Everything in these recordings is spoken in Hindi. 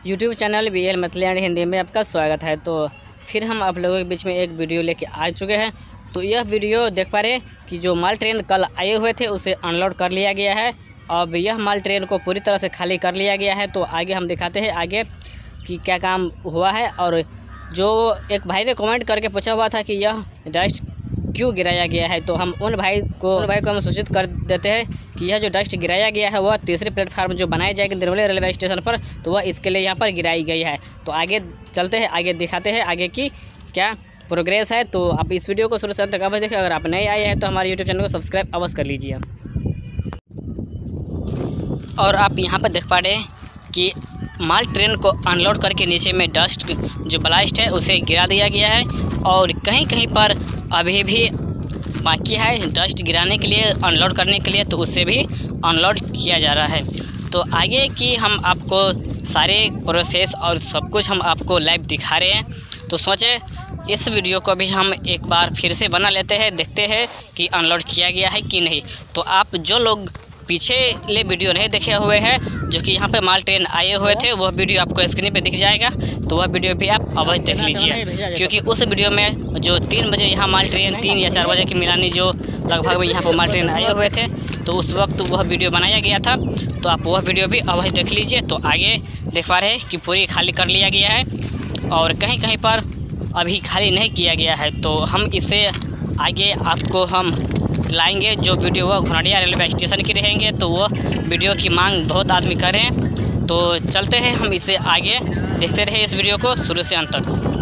YouTube channel BL Maithili Hindi में आपका स्वागत है। तो फिर हम आप लोगों के बीच में एक वीडियो लेके आ चुके हैं। तो यह वीडियो देख पा रहे हैं कि जो माल ट्रेन कल आए हुए थे उसे अनलोड कर लिया गया है। अब यह माल ट्रेन को पूरी तरह से खाली कर लिया गया है। तो आगे हम दिखाते हैं आगे कि क्या काम हुआ है। और जो एक भाई ने कमेंट करके पूछा हुआ था कि यह डस्ट क्यों गिराया गया है, तो हम उन भाई को हम सूचित कर देते हैं कि यह जो डस्ट गिराया गया है वह तीसरी प्लेटफार्म जो बनाई जाएगी निर्मली रेलवे स्टेशन पर, तो वह इसके लिए यहाँ पर गिराई गई है। तो आगे चलते हैं, आगे दिखाते हैं आगे की क्या प्रोग्रेस है। तो आप इस वीडियो को शुरू से अंत तक अवश्य देखें। अगर आप नए आए हैं तो हमारे यूट्यूब चैनल को सब्सक्राइब अवश्य कर लीजिए। और आप यहाँ पर देख पा रहे हैं कि माल ट्रेन को अनलोड करके नीचे में डस्ट जो ब्लास्ट है उसे गिरा दिया गया है। और कहीं कहीं पर अभी भी बाकी है डस्ट गिराने के लिए, अनलोड करने के लिए, तो उससे भी अनलोड किया जा रहा है। तो आगे की हम आपको सारे प्रोसेस और सब कुछ हम आपको लाइव दिखा रहे हैं। तो सोचे इस वीडियो को भी हम एक बार फिर से बना लेते हैं, देखते हैं कि अनलोड किया गया है कि नहीं। तो आप जो लोग पीछे ले वीडियो नहीं देखे हुए हैं, जो कि यहाँ पे माल ट्रेन आए हुए थे, वह वीडियो आपको स्क्रीन पे दिख जाएगा। तो वह वीडियो भी आप अवश्य देख लीजिए, क्योंकि उस वीडियो में जो 3 बजे यहाँ माल ट्रेन 3 या 4 बजे की मिलानी जो लगभग में यहाँ पर माल ट्रेन आए हुए थे, तो उस वक्त वह वीडियो बनाया गया था। तो आप वह वीडियो भी अवश्य देख लीजिए। तो आगे देख पा रहे हैं कि पूरी खाली कर लिया गया है और कहीं कहीं पर अभी खाली नहीं किया गया है। तो हम इसे आगे आपको हम लाएंगे। जो वीडियो वह घोड़िया रेलवे स्टेशन की रहेंगे, तो वह वीडियो की मांग बहुत आदमी कर रहे हैं। तो चलते हैं हम इसे आगे, देखते रहे इस वीडियो को शुरू से अंत तक।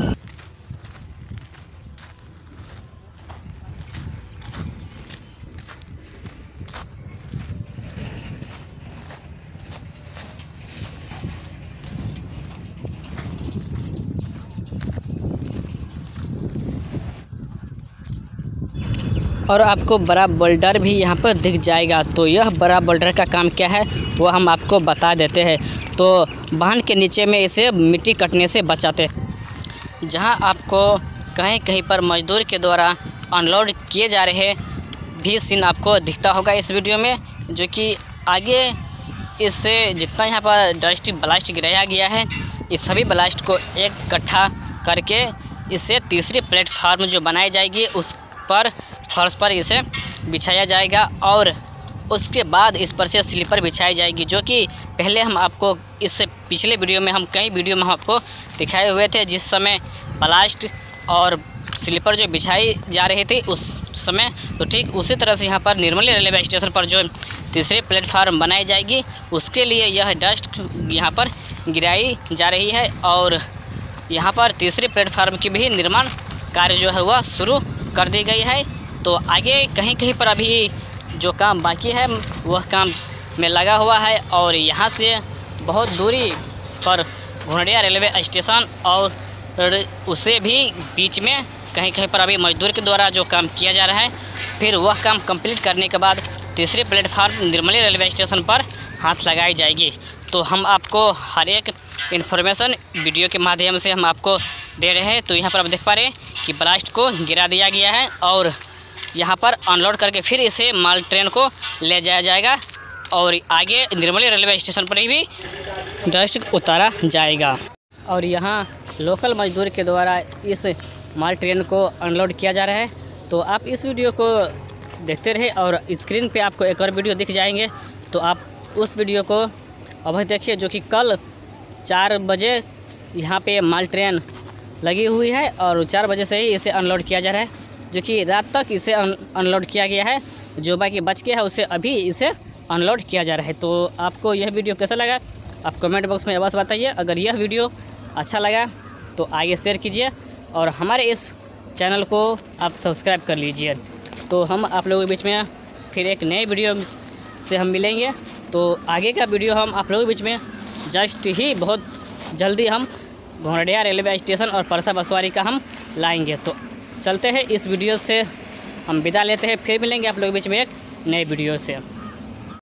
और आपको बड़ा बोल्डर भी यहाँ पर दिख जाएगा। तो यह बड़ा बोल्डर का काम क्या है वो हम आपको बता देते हैं। तो बांध के नीचे में इसे मिट्टी कटने से बचाते हैं। जहाँ आपको कहीं कहीं पर मजदूर के द्वारा अनलोड किए जा रहे भी सीन आपको दिखता होगा इस वीडियो में, जो कि आगे इससे जितना यहाँ पर डस्ट ब्लास्ट गिराया गया है, इस सभी ब्लास्ट को एक इकट्ठा करके इससे तीसरी प्लेटफार्म जो बनाई जाएगी उस पर फर्श पर इसे बिछाया जाएगा। और उसके बाद इस पर से स्लीपर बिछाई जाएगी, जो कि पहले हम आपको इससे पिछले वीडियो में हम कई वीडियो में हम आपको दिखाए हुए थे, जिस समय ब्लास्ट और स्लीपर जो बिछाई जा रही थी उस समय। तो ठीक उसी तरह से यहाँ पर निर्मली रेलवे स्टेशन पर जो तीसरी प्लेटफार्म बनाई जाएगी उसके लिए यह डस्ट यहाँ पर गिराई जा रही है। और यहाँ पर तीसरी प्लेटफार्म की भी निर्माण कार्य जो है वह शुरू कर दी गई है। तो आगे कहीं कहीं पर अभी जो काम बाकी है वह काम में लगा हुआ है। और यहाँ से बहुत दूरी पर घोड़िया रेलवे स्टेशन और उसे भी बीच में कहीं कहीं पर अभी मजदूर के द्वारा जो काम किया जा रहा है, फिर वह काम कंप्लीट करने के बाद तीसरी प्लेटफार्म निर्मली रेलवे स्टेशन पर हाथ लगाई जाएगी। तो हम आपको हर एक इन्फॉर्मेशन वीडियो के माध्यम से हम आपको दे रहे हैं। तो यहाँ पर आप देख पा रहे हैं कि ब्लास्ट को गिरा दिया गया है और यहाँ पर अनलोड करके फिर इसे माल ट्रेन को ले जाया जाएगा और आगे निर्मली रेलवे स्टेशन पर ही भी डस्ट उतारा जाएगा। और यहाँ लोकल मजदूर के द्वारा इस माल ट्रेन को अनलोड किया जा रहा है। तो आप इस वीडियो को देखते रहे और स्क्रीन पे आपको एक और वीडियो दिख जाएंगे। तो आप उस वीडियो को अभी देखिए, जो कि कल 4 बजे यहाँ पे माल ट्रेन लगी हुई है और 4 बजे से ही इसे अनलोड किया जा रहा है, जो कि रात तक इसे अनलोड किया गया है। जो बाकी बच गया है उसे अभी इसे अनलोड किया जा रहा है। तो आपको यह वीडियो कैसा लगा आप कमेंट बॉक्स में अवश्य बताइए। अगर यह वीडियो अच्छा लगा तो आगे शेयर कीजिए और हमारे इस चैनल को आप सब्सक्राइब कर लीजिए। तो हम आप लोगों के बीच में फिर एक नए वीडियो से हम मिलेंगे। तो आगे का वीडियो हम आप लोगों के बीच में जस्ट ही बहुत जल्दी हम घोड़िया रेलवे स्टेशन और परसा बसवारी का हम लाएंगे। तो चलते हैं, इस वीडियो से हम विदा लेते हैं, फिर मिलेंगे आप लोगों के बीच में एक नए वीडियो से।